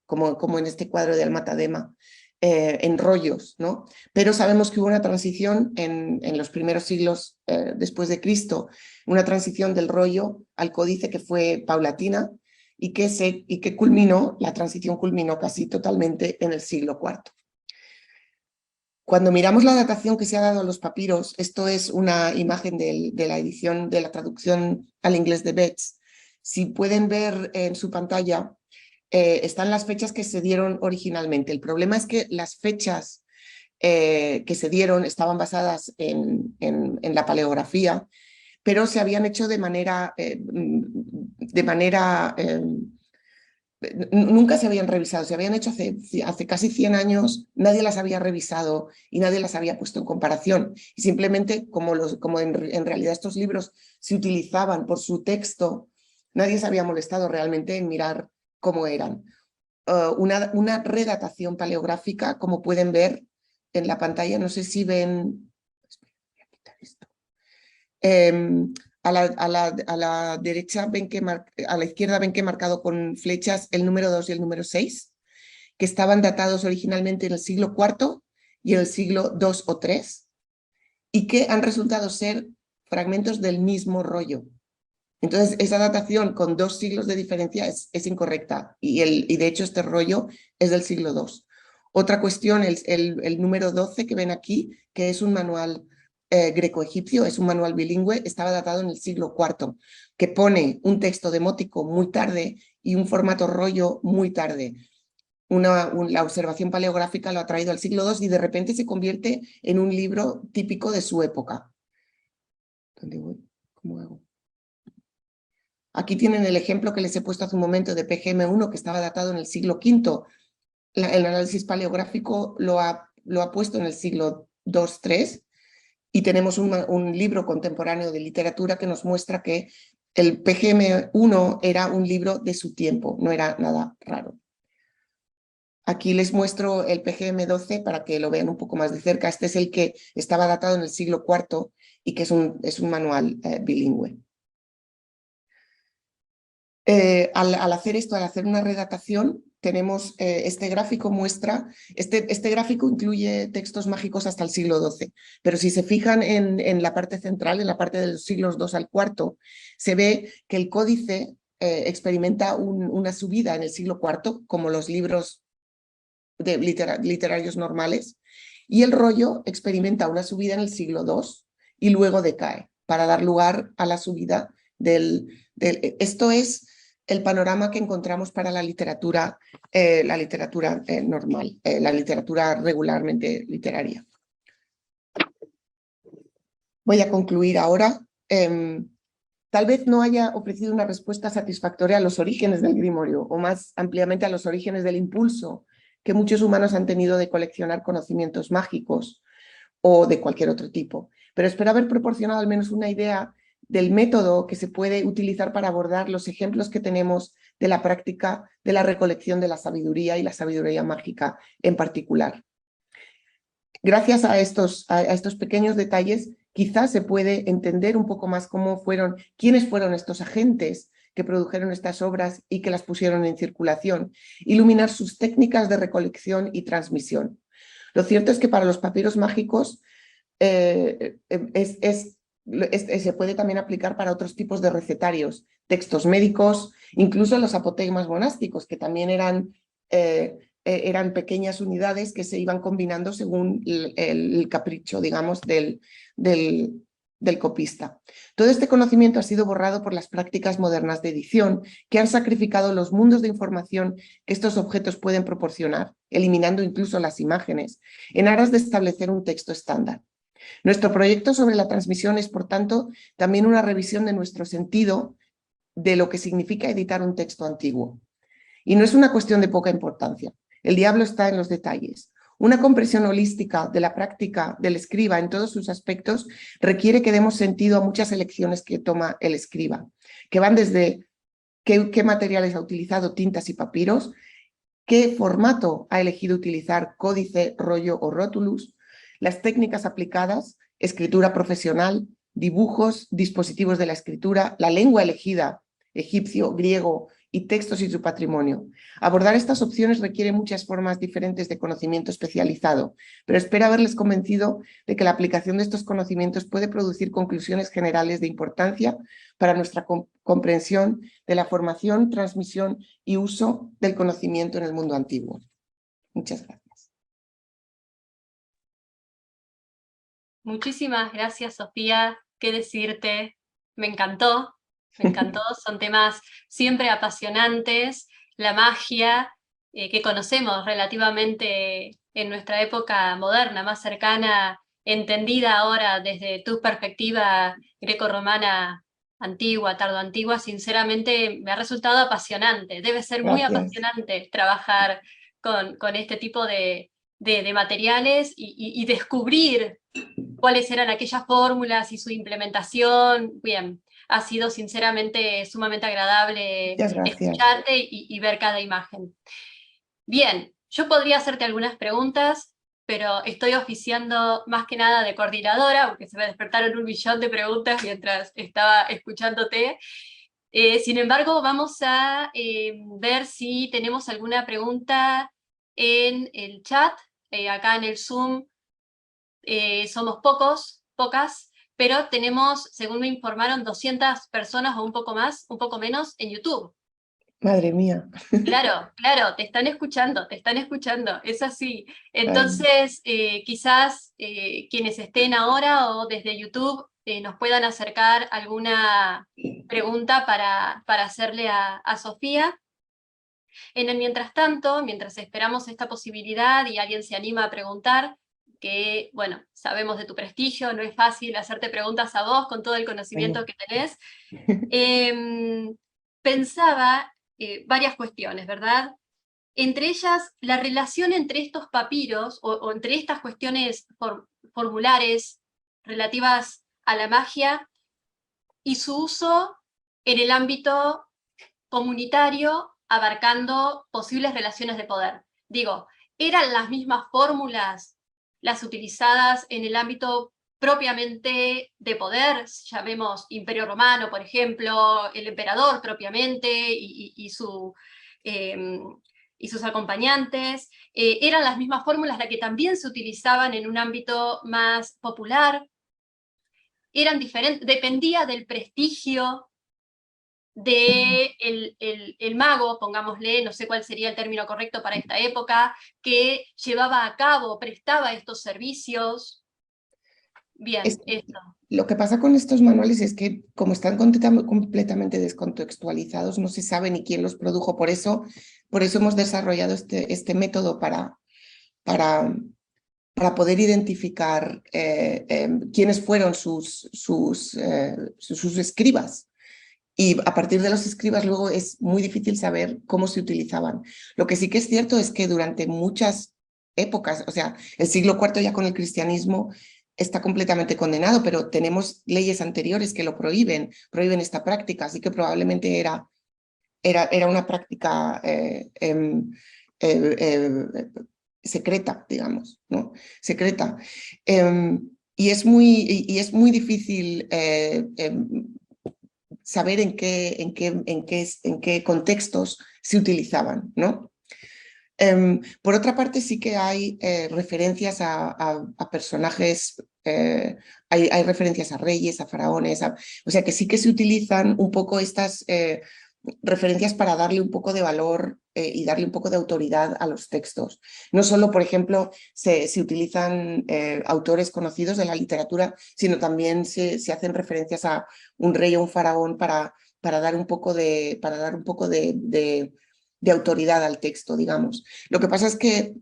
como en este cuadro de Almatadema, en rollos, ¿no? Pero sabemos que hubo una transición en los primeros siglos después de Cristo, una transición del rollo al códice que fue paulatina, y que culminó, la transición culminó casi totalmente en el siglo IV. Cuando miramos la datación que se ha dado a los papiros, esto es una imagen de la edición, de la traducción al inglés de Betts. Si pueden ver en su pantalla, están las fechas que se dieron originalmente. El problema es que las fechas que se dieron estaban basadas en la paleografía, pero se habían hecho de manera nunca se habían revisado, se habían hecho hace casi 100 años, nadie las había revisado y nadie las había puesto en comparación. Y simplemente, como en realidad estos libros se utilizaban por su texto, nadie se había molestado realmente en mirar cómo eran. Una redatación paleográfica, como pueden ver en la pantalla, no sé si ven... Voy a quitar esto. A la derecha ven que a la izquierda ven que he marcado con flechas el número 2 y el número 6, que estaban datados originalmente en el siglo IV y en el siglo II o III, y que han resultado ser fragmentos del mismo rollo. Entonces, esa datación con 2 siglos de diferencia es incorrecta, y de hecho este rollo es del siglo II. Otra cuestión, el número 12 que ven aquí, que es un manual greco-egipcio, es un manual bilingüe, estaba datado en el siglo IV, que pone un texto demótico muy tarde y un formato rollo muy tarde. La observación paleográfica lo ha traído al siglo II y de repente se convierte en un libro típico de su época. ¿Dónde voy? ¿Cómo hago? Aquí tienen el ejemplo que les he puesto hace un momento de PGM1, que estaba datado en el siglo V. El análisis paleográfico lo ha puesto en el siglo II-III, y tenemos un libro contemporáneo de literatura que nos muestra que el PGM1 era un libro de su tiempo, no era nada raro. Aquí les muestro el PGM12 para que lo vean un poco más de cerca. Este es el que estaba datado en el siglo IV y que es un manual bilingüe. Al hacer esto, al hacer una redactación, tenemos este gráfico muestra, este gráfico incluye textos mágicos hasta el siglo XII, pero si se fijan en la parte central, en la parte de los siglos II al IV, se ve que el códice experimenta una subida en el siglo IV, como los libros literarios normales, y el rollo experimenta una subida en el siglo II y luego decae, para dar lugar a la subida esto es el panorama que encontramos para la literatura normal, la literatura regularmente literaria. Voy a concluir ahora. Tal vez no haya ofrecido una respuesta satisfactoria a los orígenes del grimorio, o más ampliamente a los orígenes del impulso que muchos humanos han tenido de coleccionar conocimientos mágicos o de cualquier otro tipo. Pero espero haber proporcionado al menos una idea del método que se puede utilizar para abordar los ejemplos que tenemos de la práctica de la recolección de la sabiduría y la sabiduría mágica en particular. Gracias a estos pequeños detalles, quizás se puede entender un poco más quiénes fueron estos agentes que produjeron estas obras y que las pusieron en circulación, iluminar sus técnicas de recolección y transmisión. Lo cierto es que para los papiros mágicos se puede también aplicar para otros tipos de recetarios, textos médicos, incluso los apotegmas monásticos, que también eran pequeñas unidades que se iban combinando según el capricho, digamos, del copista. Todo este conocimiento ha sido borrado por las prácticas modernas de edición, que han sacrificado los mundos de información que estos objetos pueden proporcionar, eliminando incluso las imágenes, en aras de establecer un texto estándar. Nuestro proyecto sobre la transmisión es, por tanto, también una revisión de nuestro sentido de lo que significa editar un texto antiguo. Y no es una cuestión de poca importancia. El diablo está en los detalles. Una comprensión holística de la práctica del escriba en todos sus aspectos requiere que demos sentido a muchas elecciones que toma el escriba, que van desde qué materiales ha utilizado, tintas y papiros, qué formato ha elegido utilizar, códice, rollo o rótulus, las técnicas aplicadas, escritura profesional, dibujos, dispositivos de la escritura, la lengua elegida, egipcio, griego y textos y su patrimonio. Abordar estas opciones requiere muchas formas diferentes de conocimiento especializado, pero espero haberles convencido de que la aplicación de estos conocimientos puede producir conclusiones generales de importancia para nuestra comprensión de la formación, transmisión y uso del conocimiento en el mundo antiguo. Muchas gracias. Muchísimas gracias, Sofía. ¿Qué decirte? Me encantó, me encantó. Son temas siempre apasionantes. La magia que conocemos relativamente en nuestra época moderna, más cercana, entendida ahora desde tu perspectiva grecorromana antigua, tardoantigua, sinceramente me ha resultado apasionante. Debe ser muy Gracias. apasionante trabajar con este tipo de materiales y descubrir cuáles eran aquellas fórmulas y su implementación. Bien, ha sido sinceramente sumamente agradable Muchas gracias. escucharte y ver cada imagen. Bien, yo podría hacerte algunas preguntas, pero estoy oficiando más que nada de coordinadora, porque se me despertaron 1.000.000 de preguntas mientras estaba escuchándote. Sin embargo, vamos a ver si tenemos alguna pregunta en el chat. Acá en el Zoom somos pocas, pero tenemos, según me informaron, 200 personas o un poco más, un poco menos, en YouTube. Madre mía. Claro, claro, te están escuchando, es así. Ay, Entonces, quizás quienes estén ahora o desde YouTube nos puedan acercar alguna pregunta para hacerle a Sofía. En el mientras tanto, mientras esperamos esta posibilidad y alguien se anima a preguntar, que, bueno, sabemos de tu prestigio, no es fácil hacerte preguntas a vos con todo el conocimiento bueno. que tenés, pensaba varias cuestiones, ¿verdad? Entre ellas, la relación entre estos papiros o entre estas cuestiones formulares relativas a la magia y su uso en el ámbito comunitario, abarcando posibles relaciones de poder. Digo, ¿eran las mismas fórmulas las utilizadas en el ámbito propiamente de poder? Llamemos Imperio Romano, por ejemplo, el emperador propiamente eh, y sus acompañantes. ¿Eran las mismas fórmulas las que también se utilizaban en un ámbito más popular? ¿Eran diferentes? ¿Dependía del prestigio de el mago, pongámosle, no sé cuál sería el término correcto para esta época, que llevaba a cabo, prestaba estos servicios? Bien, Es, esto. lo que pasa con estos manuales es que como están completamente descontextualizados, no se sabe ni quién los produjo. Por eso hemos desarrollado este método para, para poder identificar quiénes fueron sus escribas. Y a partir de los escribas luego es muy difícil saber cómo se utilizaban. Lo que sí que es cierto es que durante muchas épocas, o sea, el siglo IV ya con el cristianismo está completamente condenado, pero tenemos leyes anteriores que lo prohíben esta práctica, así que probablemente era una práctica secreta, digamos, ¿no? Secreta. Y es muy difícil saber en qué contextos se utilizaban, ¿no? Por otra parte, sí que hay referencias a personajes, hay referencias a reyes, a faraones, o sea que sí que se utilizan un poco estas referencias para darle un poco de valor y darle un poco de autoridad a los textos. No solo, por ejemplo, se utilizan autores conocidos de la literatura, sino también se hacen referencias a un rey o un faraón para dar un poco de autoridad al texto, digamos. Lo que pasa es que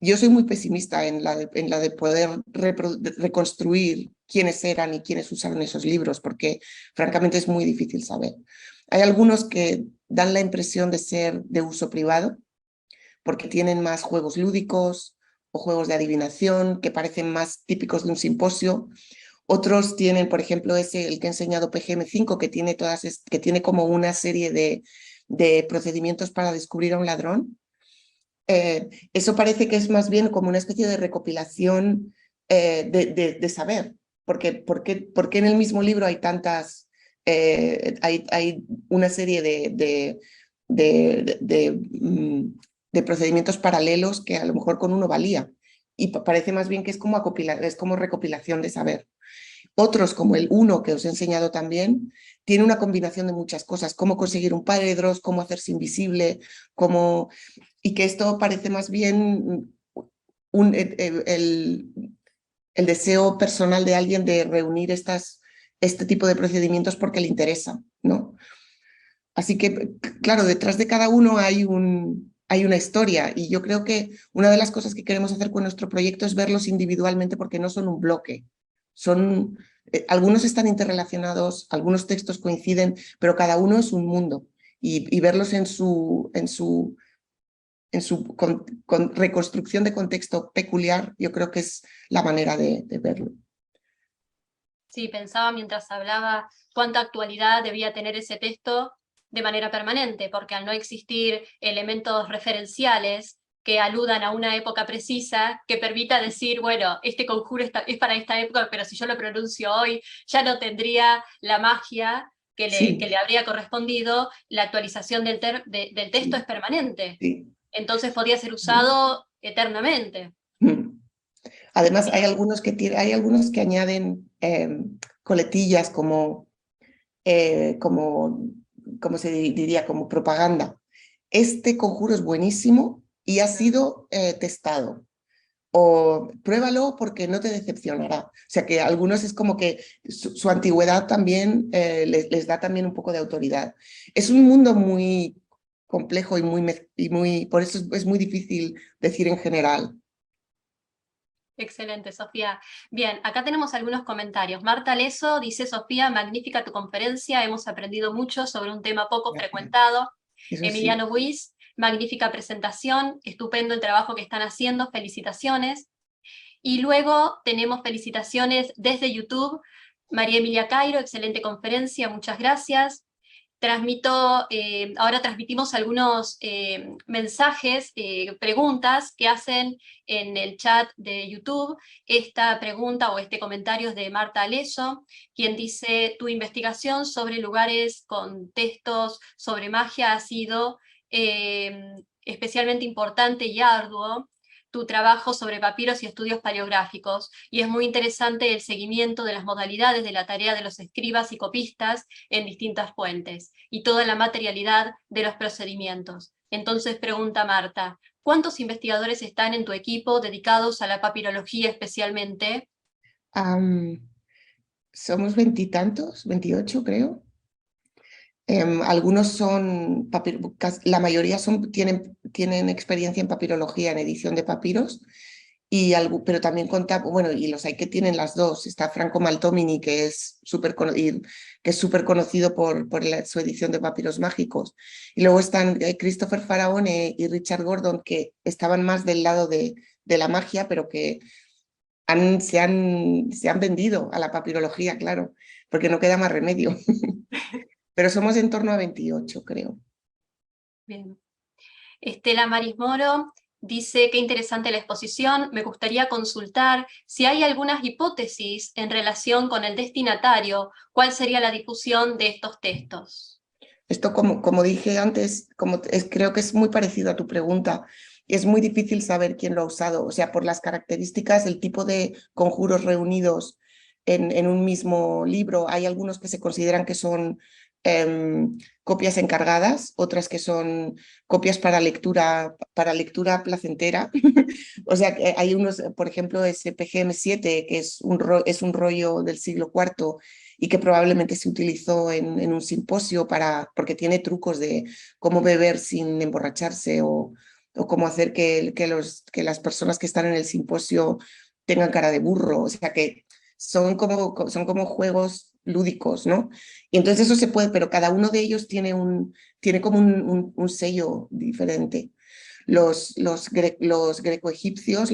yo soy muy pesimista en la de poder reconstruir quiénes eran y quiénes usaron esos libros, porque francamente es muy difícil saber. Hay algunos que dan la impresión de ser de uso privado, porque tienen más juegos lúdicos o juegos de adivinación que parecen más típicos de un simposio. Otros tienen, por ejemplo, el que he enseñado PGM5, que tiene como una serie de procedimientos para descubrir a un ladrón. Eso parece que es más bien como una especie de recopilación de saber, porque ¿por qué en el mismo libro hay tantas, hay una serie de procedimientos paralelos que a lo mejor con uno valía. Y parece más bien que es como, es como recopilación de saber. Otros, como el uno que os he enseñado también, tiene una combinación de muchas cosas, cómo conseguir un paredros, cómo hacerse invisible, y que esto parece más bien el deseo personal de alguien de reunir este tipo de procedimientos porque le interesa, ¿no? Así que, claro, detrás de cada uno hay una historia, y yo creo que una de las cosas que queremos hacer con nuestro proyecto es verlos individualmente, porque no son un bloque. Algunos están interrelacionados, algunos textos coinciden, pero cada uno es un mundo, y verlos en su con reconstrucción de contexto peculiar, yo creo que es la manera de verlo. Sí, pensaba mientras hablaba cuánta actualidad debía tener ese texto de manera permanente, porque al no existir elementos referenciales que aludan a una época precisa, que permita decir, bueno, este conjuro es para esta época, pero si yo lo pronuncio hoy, ya no tendría la magia que le habría correspondido. La actualización del texto es permanente. Sí. Entonces podía ser usado eternamente. Además, hay algunos que añaden coletillas como se diría, como propaganda. Este conjuro es buenísimo y ha sido testado. O pruébalo porque no te decepcionará. O sea que a algunos es como que su antigüedad también les da también un poco de autoridad. Es un mundo muy complejo y por eso es muy difícil decir en general. Excelente, Sofía. Bien, acá tenemos algunos comentarios. Marta Leso dice: Sofía, magnífica tu conferencia, hemos aprendido mucho sobre un tema poco frecuentado. Eso Emiliano sí. Buis, magnífica presentación, estupendo el trabajo que están haciendo, felicitaciones. Y luego tenemos felicitaciones desde YouTube. María Emilia Cairo, excelente conferencia, muchas gracias. Ahora transmitimos algunos mensajes, preguntas que hacen en el chat de YouTube. Esta pregunta o este comentario es de Marta Aleso, quien dice: tu investigación sobre lugares con textos sobre magia ha sido especialmente importante y arduo. Tu trabajo sobre papiros y estudios paleográficos, y es muy interesante el seguimiento de las modalidades de la tarea de los escribas y copistas en distintas fuentes, y toda la materialidad de los procedimientos. Entonces pregunta Marta: ¿cuántos investigadores están en tu equipo dedicados a la papirología especialmente? Somos 20 y tantos, 28 creo. Algunos son, la mayoría tienen experiencia en papirología, en edición de papiros, pero también contamos, bueno, y los hay que tienen las dos. Está Franco Maltomini, que es súper conocido por su edición de papiros mágicos. Y luego están Christopher Faraone y Richard Gordon, que estaban más del lado de la magia, pero que se han vendido a la papirología, claro, porque no queda más remedio. Pero somos en torno a 28, creo. Bien. Estela Maris Moro dice: qué interesante la exposición, me gustaría consultar si hay algunas hipótesis en relación con el destinatario, cuál sería la difusión de estos textos. Esto, como dije antes, creo que es muy parecido a tu pregunta. Es muy difícil saber quién lo ha usado, o sea, por las características, el tipo de conjuros reunidos en un mismo libro. Hay algunos que se consideran que son copias encargadas, otras que son copias para lectura placentera. O sea, que hay unos, por ejemplo, ese PGM7, que es un rollo del siglo IV y que probablemente se utilizó en un simposio porque tiene trucos de cómo beber sin emborracharse, o cómo hacer que las personas que están en el simposio tengan cara de burro. O sea, que son como juegos lúdicos, ¿no? Y entonces eso se puede, pero cada uno de ellos tiene como un sello diferente. Los greco-egipcios,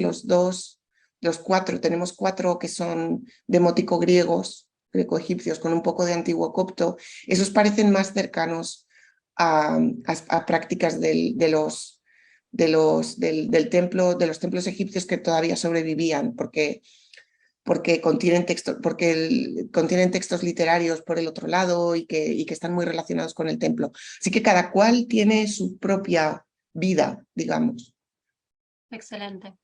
tenemos 4 que son demótico griegos, greco-egipcios, con un poco de antiguo copto. Esos parecen más cercanos a prácticas del templo, de los templos egipcios que todavía sobrevivían, porque porque contienen contienen textos literarios por el otro lado y que están muy relacionados con el templo. Así que cada cual tiene su propia vida, digamos. Excelente.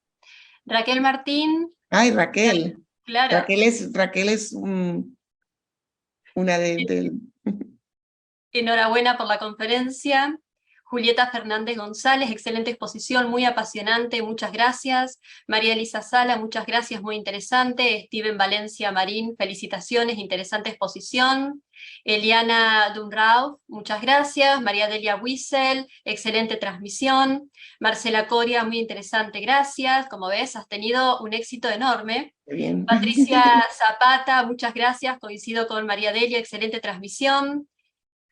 Raquel Martín. Ay, Raquel. Claro. Raquel es una de... Enhorabuena por la conferencia. Julieta Fernández González, excelente exposición, muy apasionante, muchas gracias. María Elisa Sala, muchas gracias, muy interesante. Steven Valencia Marín, felicitaciones, interesante exposición. Eliana Dunrau, muchas gracias. María Delia Wiesel, excelente transmisión. Marcela Coria, muy interesante, gracias. Como ves, has tenido un éxito enorme. Bien. Patricia Zapata, muchas gracias, coincido con María Delia, excelente transmisión.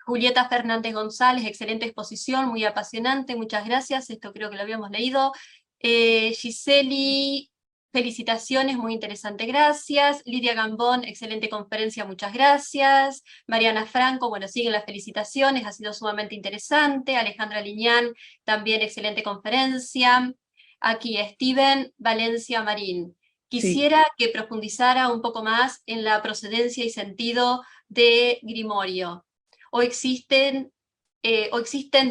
Julieta Fernández González, excelente exposición, muy apasionante, muchas gracias, esto creo que lo habíamos leído. Giseli, felicitaciones, muy interesante, gracias. Lidia Gambón, excelente conferencia, muchas gracias. Mariana Franco, bueno, siguen las felicitaciones, ha sido sumamente interesante. Alejandra Liñán, también excelente conferencia. Aquí Steven Valencia Marín. Quisiera que profundizara un poco más en la procedencia y sentido de Grimorio. O existen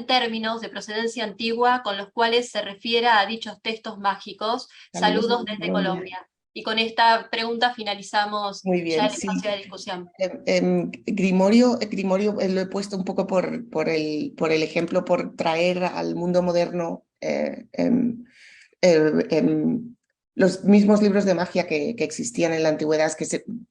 términos de procedencia antigua con los cuales se refiere a dichos textos mágicos. Saludos desde Colombia. Y con esta pregunta finalizamos muy bien, ya el espacio de discusión. Grimorio lo he puesto un poco por el ejemplo, por traer al mundo moderno los mismos libros de magia que existían en la antigüedad,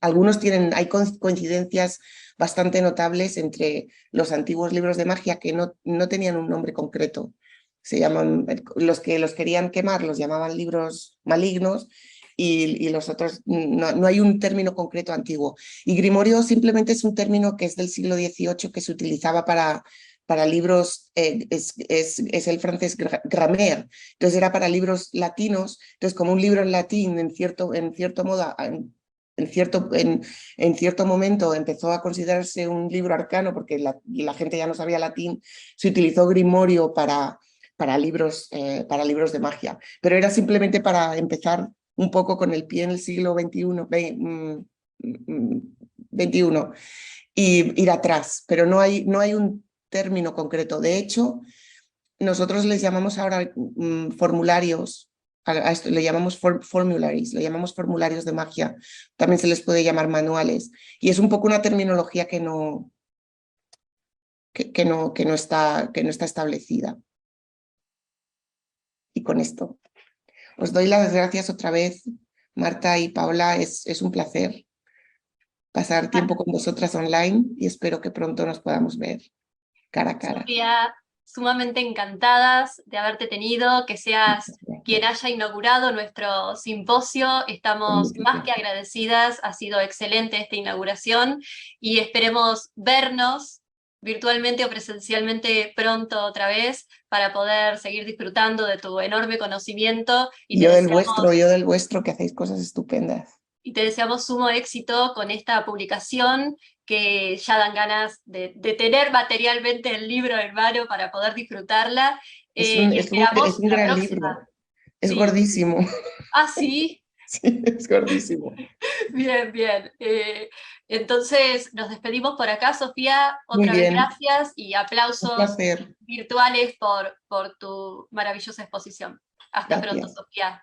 algunos hay coincidencias bastante notables entre los antiguos libros de magia que no tenían un nombre concreto. Se llaman, los que los querían quemar los llamaban libros malignos y los otros no hay un término concreto antiguo. Y grimorio simplemente es un término que es del siglo XVIII que se utilizaba para libros, es el francés grammaire, entonces era para libros latinos, entonces como un libro en latín en cierto modo, en cierto momento empezó a considerarse un libro arcano porque la gente ya no sabía latín, se utilizó grimorio para libros de magia, pero era simplemente para empezar un poco con el pie en el siglo XXI, y ir atrás, pero no hay un término concreto. De hecho, nosotros les llamamos ahora formularios, a esto le llamamos formularies, le llamamos formularios de magia, también se les puede llamar manuales, y es un poco una terminología que no está establecida. Y con esto os doy las gracias otra vez, Marta y Paula, es un placer pasar tiempo con vosotras online y espero que pronto nos podamos ver cara a cara. Sofía, sumamente encantadas de haberte tenido, que seas quien haya inaugurado nuestro simposio. Estamos más que agradecidas, ha sido excelente esta inauguración y esperemos vernos virtualmente o presencialmente pronto otra vez para poder seguir disfrutando de tu enorme conocimiento. Y yo del vuestro, que hacéis cosas estupendas. Y te deseamos sumo éxito con esta publicación, que ya dan ganas de tener materialmente el libro en mano para poder disfrutarla. Es un gran libro. Es gordísimo. ¿Ah, sí? Sí, es gordísimo. Bien, bien. Entonces nos despedimos por acá, Sofía. Otra vez gracias y aplausos virtuales por tu maravillosa exposición. Hasta pronto, Sofía.